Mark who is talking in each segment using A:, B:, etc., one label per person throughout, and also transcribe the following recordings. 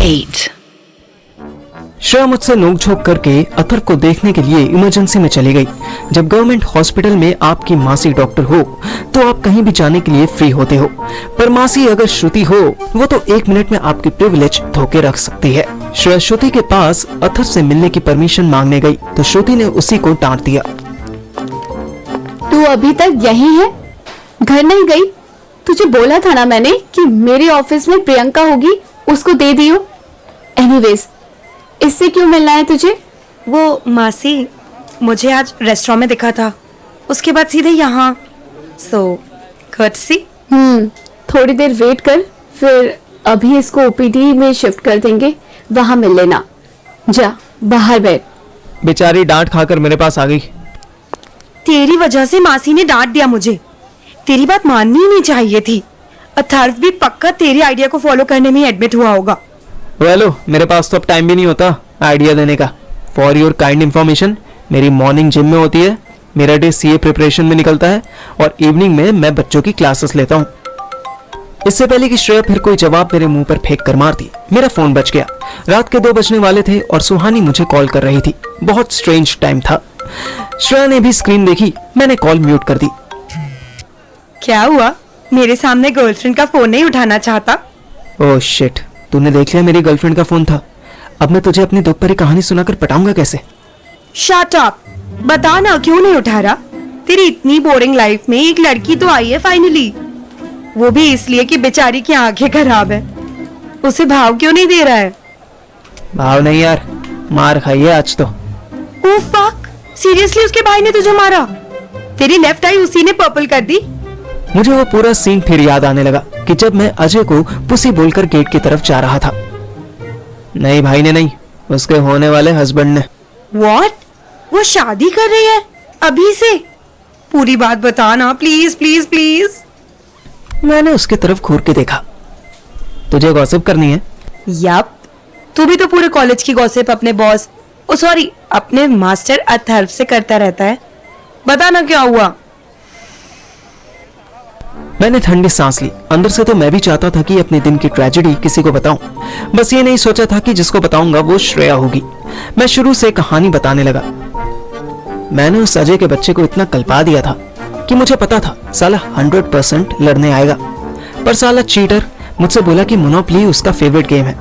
A: 8.
B: श्रेया मुझसे नोकझोंक करके अथर को देखने के लिए इमरजेंसी में चली गई। जब गवर्नमेंट हॉस्पिटल में आपकी मासी डॉक्टर हो तो आप कहीं भी जाने के लिए फ्री होते हो, पर मासी अगर श्रुति हो वो तो 1 मिनट में आपकी प्रिविलेज धोके रख सकती है। श्रेया श्रुति के पास अथर से मिलने की परमिशन मांगने गई तो श्रुति ने उसी को डांट दिया।
C: तू अभी तक यही है, घर नहीं गई? तुझे बोला था ना मैंने कि मेरे ऑफिस में प्रियंका होगी, उसको दे दियो। एनीवेज, इससे क्यों मिलना है तुझे?
D: वो मासी मुझे आज रेस्टोरेंट में दिखा था, उसके बाद सीधे यहाँ। सो कर्टसी।
C: थोड़ी देर वेट कर, फिर अभी इसको ओपीडी में शिफ्ट कर देंगे, वहां मिल लेना। जा बाहर बैठ।
B: बेचारी डांट खाकर मेरे पास आ गई।
D: तेरी वजह से मासी ने डांट दिया मुझे। तेरी बात माननी ही नहीं चाहिए थी। अथर्व भी पक्का तेरी आइडिया को फॉलो करने में एडमिट हुआ होगा।
B: वेलो, मेरे पास तो अब टाइम भी नहीं होता आइडिया देने का। फॉर योर काइंड इन्फॉर्मेशन, मेरी मॉर्निंग जिम में होती है, मेरा डे सीए प्रिपरेशन में निकलता है और इवनिंग में मैं बच्चों की क्लासेस लेता हूँ। इससे पहले कि श्रेया फिर कोई जवाब मेरे मुंह पर फेंक कर मारती, मेरा फोन बज गया। रात के 2 बजने वाले थे और सुहानी मुझे कॉल कर रही थी। बहुत स्ट्रेंज टाइम था। श्रेया ने भी स्क्रीन देखी, मैंने कॉल म्यूट कर दी।
D: क्या हुआ? मेरे सामने गर्लफ्रेंड का फोन नहीं उठाना चाहता?
B: ओह शिट, तूने देख लिया मेरी गर्लफ्रेंड का फोन था। अब मैं तुझे अपनी दुख भरी कहानी सुनाकर पटाऊंगा कैसे?
D: शट अप, बता ना क्यों नहीं उठा रहा? तेरी इतनी बोरिंग लाइफ में एक लड़की तो आई है फाइनली, वो भी इसलिए कि बेचारी की आंखें खराब है। उसे भाव क्यों नहीं दे रहा है?
B: भाव नहीं यार, मार खाई है आज तो।
D: ओह फक, सीरियसली उसके भाई ने तुझे मारा? तेरी लेफ्ट आई उसी ने पर्पल कर दी।
B: मुझे वो पूरा सीन फिर याद आने लगा कि जब मैं अजय को पुसी बोलकर गेट की तरफ जा रहा था। नहीं भाई ने नहीं, उसके होने वाले हस्बैंड ने।
D: व्हाट? वो शादी कर रही है अभी से? पूरी बात बता ना प्लीज प्लीज प्लीज।
B: मैंने उसके तरफ घूर के देखा। तुझे गॉसिप करनी है?
D: यप, तू भी तो पूरे कॉलेज की गॉसिप अपने बॉस, ओ सॉरी अपने मास्टर अथर्व से करता रहता है। बता ना क्या हुआ?
B: मैंने ठंडी सांस ली। अंदर से तो मैं भी चाहता था कि अपने दिन की ट्रेजेडी किसी को बताऊं, बस ये नहीं सोचा था कि जिसको बताऊंगा वो श्रेया होगी। मैं शुरू से कहानी बताने लगा। मैंने उस अजय के बच्चे को इतना कल्पा दिया था कि मुझे पता था साला 100% लड़ने आएगा, पर साला चीटर मुझसे बोला कि मोनोपोली उसका फेवरेट गेम है।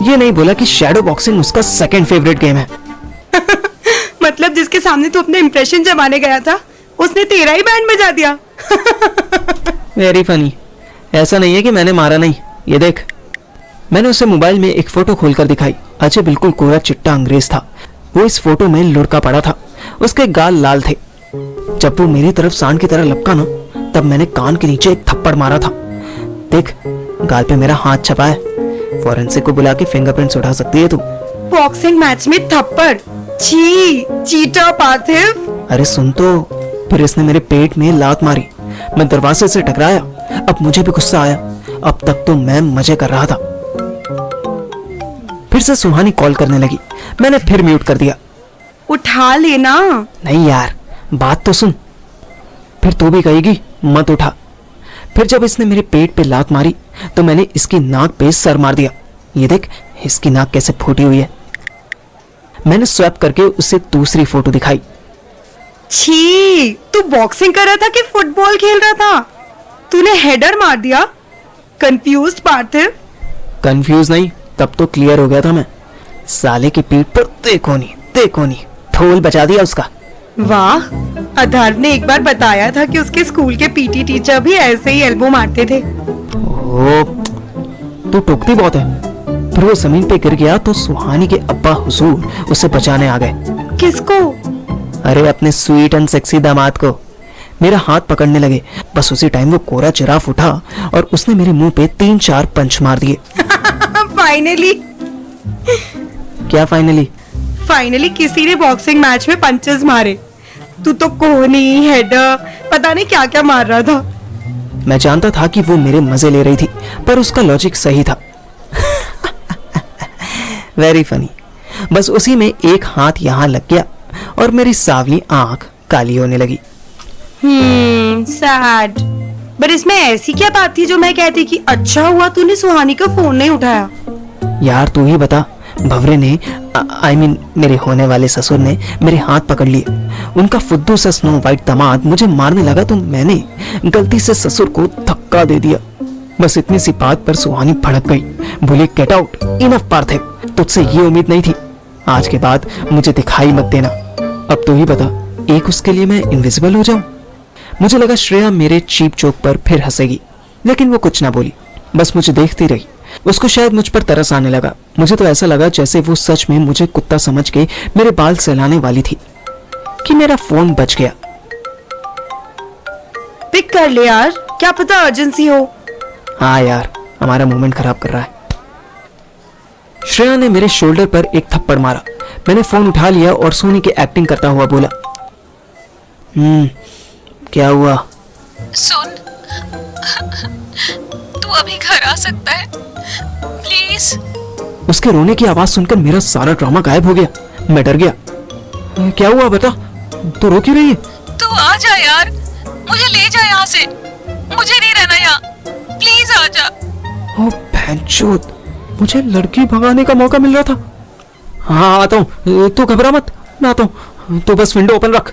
B: ये नहीं बोला कि शैडो बॉक्सिंग उसका सेकंड फेवरेट गेम है।
D: मतलब जिसके सामने तू अपने इंप्रेशन जमाने गया था उसने तेरा ही बैंड बजा दिया।
B: Very funny. ऐसा नहीं है कि मैंने मारा नहीं, ये देख। मैंने उसे मोबाइल में एक फोटो खोलकर दिखाई। अजय बिल्कुल कोरा चिट्टा अंग्रेज था। वो इस फोटो में लुढ़का पड़ा था, उसके गाल लाल थे। जब वो मेरी तरफ सांड की तरह लपका ना, तब मैंने कान के नीचे एक थप्पड़ मारा था। देख, गाल पे मेरा हाथ छपा है। फॉरेंसिक को बुला के फिंगरप्रिंट्स उठा सकती है तू।
D: बॉक्सिंग मैच में थप्पड़? छी, चीटर पार्थिव।
B: अरे सुन तो। फिर इसने मेरे पेट में लात मारी, मैं दरवाजे से टकराया। अब मुझे भी गुस्सा आया। अब तक तो मैं मजे कर रहा था। फिर से सुहानी कॉल करने लगी, मैंने फिर म्यूट कर दिया।
D: उठा लेना।
B: नहीं यार, बात तो सुन। फिर तू भी कहेगी मत उठा। फिर जब इसने मेरे पेट पे लात मारी तो मैंने इसकी नाक पे सर मार दिया। ये देख, इसकी नाक कैसे फूटी हुई है। मैंने स्वैप करके उसे दूसरी फोटो दिखाई।
D: छी, तू बॉक्सिंग कर रहा था कि फुटबॉल खेल रहा था? तूने हेडर मार दिया। कंफ्यूज्ड पार्थिव।
B: कंफ्यूज नहीं, तब तो क्लियर हो गया था मैं। साले की पीठ पर देखो नहीं ठोल बचा दिया उसका।
D: वाह, अथर्व ने एक बार बताया था कि उसके स्कूल के पीटी टीचर भी ऐसे ही एल्बो मारते थे।
B: ओ, तू टोकती बहुत है। फिर वो जमीन पे गिर गया तो सुहानी के अब्बा हुजूर उसे बचाने आ गए।
D: किसको?
B: अरे अपने स्वीट एंड सेक्सी दामाद को। मेरा हाथ पकड़ने लगे, बस उसी टाइम वो कोरा जिराफ उठा और उसने मेरे मुंह पे 3-4 पंच मार दिए।
D: फाइनली।
B: क्या फाइनली?
D: फाइनली किसी ने बॉक्सिंग मैच में पंचेस मारे। तू तो कोहनी, हेडर, पता नहीं क्या क्या मार रहा था।
B: मैं जानता था कि वो मेरे मजे ले रही थी, पर उसका लॉजिक सही था। Very funny. बस उसी में एक हाथ यहाँ लग गया और मेरी सावली आंख काली होने लगी।
D: सैड। बट इसमें ऐसी क्या बात थी जो मैं कहती कि अच्छा हुआ तूने सुहानी का फोन नहीं उठाया?
B: यार तू ही बता, भवरे ने आई मीन मेरे होने वाले ससुर ने मेरे हाथ पकड़ लिए। उनका फुद्दू सा स्नो वाइट दामाद मुझे मारने लगा तो मैंने गलती से ससुर को धक्का दे दिया। बस इतनी सी बात पर सुहानी भड़क गई, बोली गेट आउट, इनफ पार्थिव, तुझसे ये उम्मीद नहीं थी, आज के बाद मुझे दिखाई मत देना। अब तू ही बता, एक उसके लिए मैं इनविजिबल हो जाऊं? मुझे लगा श्रेया मेरे चीप जोक पर फिर हंसेगी, लेकिन वो कुछ ना बोली, बस मुझे देखती रही। उसको शायद मुझ पर तरस आने लगा। मुझे तो ऐसा लगा जैसे वो सच में मुझे कुत्ता समझ के मेरे बाल सहलाने वाली थी कि मेरा फोन बच गया।
D: पिक कर ले यार, क्या पता अर्जेंसी हो।
B: हाँ यार, हमारा मूवमेंट खराब कर रहा है। श्रेया ने मेरे शोल्डर पर एक थप्पड़ मारा। मैंने फोन उठा लिया और सोनी की एक्टिंग करता हुआ बोला, क्या हुआ?
A: सुन, तू अभी घर आ सकता है प्लीज?
B: उसके रोने की आवाज सुनकर मेरा सारा ड्रामा गायब हो गया। मैं डर गया। क्या हुआ बता, तू रो क्यों रही है?
A: तू आ जा यार, मुझे ले जा यहाँ से, मुझे नहीं रहना यहाँ, प्लीज आ जा।
B: ओ भैंचोद, मुझे लड़की भगाने का मौका मिल रहा था। हाँ आता हूँ, तू घबरा मत, मैं आता हूँ, तू बस विंडो ओपन रख।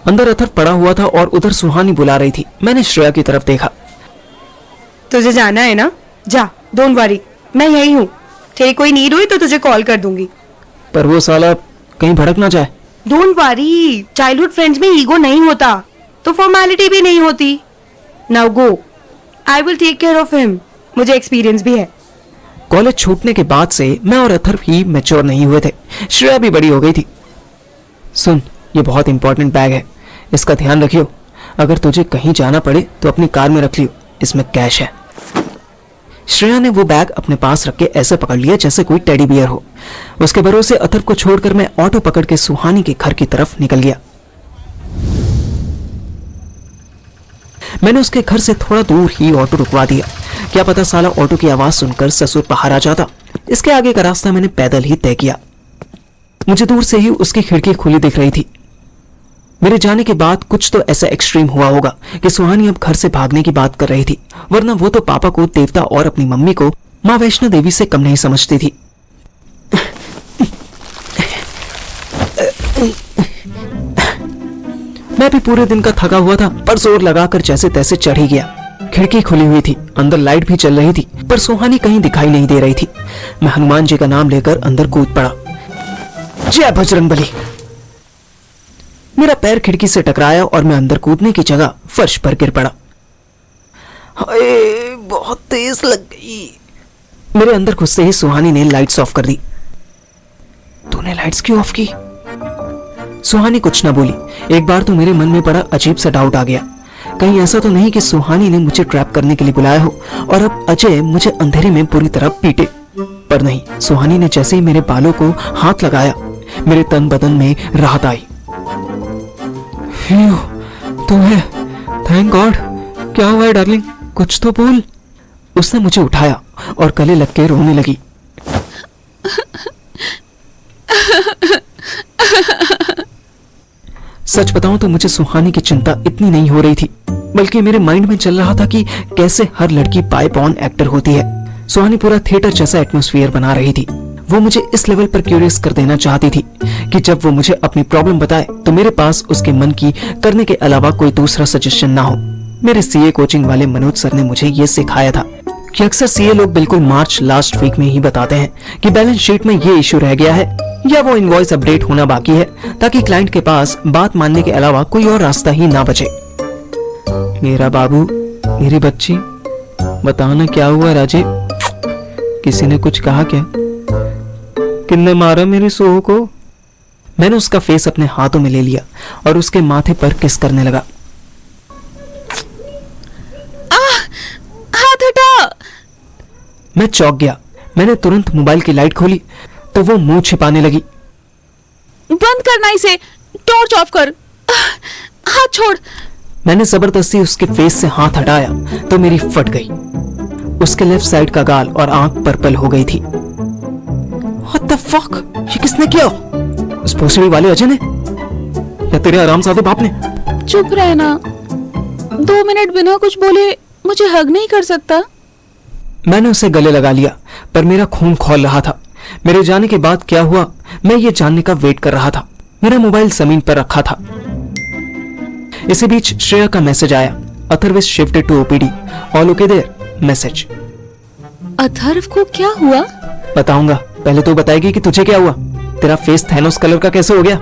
B: अंदर अथर्व पड़ा हुआ था और उधर सुहानी बुला रही थी। मैंने श्रेया की तरफ देखा।
D: तुझे जाना है ना, जा, डोंट वरी, मैं यही हूँ। तेरी कोई नीड हुई तो तुझे कॉल कर दूंगी।
B: पर वो साला कहीं भड़क ना जाए।
D: डोंट वरी, चाइल्डहुड फ्रेंड्स में ईगो नहीं होता, तो फॉर्मेलिटी भी नहीं होती। Now go, I will take care of him, मुझे एक्सपीरियंस भी है।
B: कॉलेज छूटने के बाद से मैं और अथर्व ही मैच्योर नहीं हुए थे। श्रेया भी बड़ी हो गई थी। सुन, ये बहुत इंपॉर्टेंट बैग है, इसका ध्यान रखियो। अगर तुझे कहीं जाना पड़े तो अपनी कार में रख लियो, इसमें कैश है। श्रेया ने वो बैग अपने पास रख के ऐसे पकड़ लिया जैसे कोई टेडी बियर हो। उसके भरोसे अथर्व को छोड़कर मैं ऑटो पकड़ के सुहानी के घर की तरफ निकल गया। मैंने उसके घर से थोड़ा दूर ही ऑटो रुकवा दिया। क्या पता साला ऑटो की आवाज सुनकर ससुर बाहर आ जाता। इसके आगे का रास्ता मैंने पैदल ही तय किया। मुझे दूर से ही उसकी खिड़की खुली दिख रही थी। मेरे जाने के बाद कुछ तो ऐसा एक्सट्रीम हुआ होगा कि सुहानी अब घर से भागने की बात कर रही थी, वरना वो तो पापा को देवता और अपनी मम्मी को माँ वैष्णो देवी से कम नहीं समझती थी। मैं भी पूरे दिन का थका हुआ था, पर जोर लगाकर जैसे तैसे चढ़ ही गया। खिड़की खुली हुई थी, अंदर लाइट भी चल रही थी, पर सुहानी कहीं दिखाई नहीं दे रही थी। मैं हनुमान जी का नाम लेकर अंदर कूद पड़ा। जय बजरंगबली। मेरा पैर खिड़की से टकराया और मैं अंदर कूदने की जगह फर्श पर गिर पड़ा। हाय, बहुत तेज लग गई। मेरे अंदर घुसते ही सुहानी ने लाइट्स ऑफ कर दी। तूने लाइट्स क्यों ऑफ की? सुहानी कुछ ना बोली। एक बार तो मेरे मन में बड़ा अजीब सा डाउट आ गया, कहीं ऐसा तो नहीं कि सुहानी ने मुझे ट्रैप करने के लिए बुलाया हो और अब अजय मुझे अंधेरे में पूरी तरह पीटे। पर नहीं, सुहानी ने जैसे ही मेरे बालों को हाथ लगाया, मेरे तन बदन में राहत आई। तू है, थैंक गॉड। क्या हुआ है डार्लिंग, कुछ तो बोल। उसने मुझे उठाया और गले लग के रोने लगी। सच बताऊं तो मुझे सुहानी की चिंता इतनी नहीं हो रही थी, बल्कि मेरे माइंड में चल रहा था कि कैसे हर लड़की बाय बॉर्न एक्टर होती है। सुहानी पूरा थिएटर जैसा एटमॉस्फेयर बना रही थी। वो मुझे इस लेवल पर क्यूरियस कर देना चाहती थी कि जब वो मुझे अपनी प्रॉब्लम बताए तो मेरे पास उसके मन की करने के अलावा कोई दूसरा सजेशन ना हो। मेरे सीए कोचिंग वाले मनोज सर ने मुझे ये सिखाया था कि अक्सर सीए लोग बिल्कुल मार्च लास्ट वीक में ही बताते हैं कि बैलेंस शीट में ये इश्यू रह गया है या वो इनवॉइस अपडेट होना बाकी है, ताकि क्लाइंट के पास बात मानने के अलावा कोई और रास्ता ही ना बचे। मेरा बाबू, मेरी बच्ची, बताना क्या हुआ राजीव? किसी ने कुछ कहा क्या? किसने मारा मेरी सोह को? मैंने उसका फेस अपने हाथों में ले लिया और उसके माथे पर किस करने लगा।
A: हाथ हटा।
B: मैं चौंक गया। मैंने तुरंत मोबाइल की लाइट खोली तो वो मुंह छिपाने लगी।
A: बंद करना इसे, टॉर्च ऑफ कर, हाथ छोड़।
B: मैंने जबरदस्ती उसके फेस से हाथ हटाया तो मेरी फट गई। उसके लेफ्ट साइड का गाल और आंख पर्पल हो गई थी। What the fuck? ये किसने किया? उस भोसड़ी वाले अजय ने या तेरे आरामजादे बाप ने?
C: चुप रहना, 2 मिनट बिना कुछ बोले मुझे हग नहीं कर सकता?
B: मैंने उसे गले लगा लिया, पर मेरा खून खौल रहा था। मेरे जाने के बाद क्या हुआ, मैं ये जानने का वेट कर रहा था। मेरा मोबाइल जमीन पर रखा था। इसी बीच श्रेया का मैसेज आया, Atharva is shifted to OPD, all okay there, message.
C: Atharva को क्या हुआ?
B: बताऊंगा, पहले तो बताएगी कि तुझे क्या हुआ। तेरा फेस थैनोस कलर का कैसे हो गया?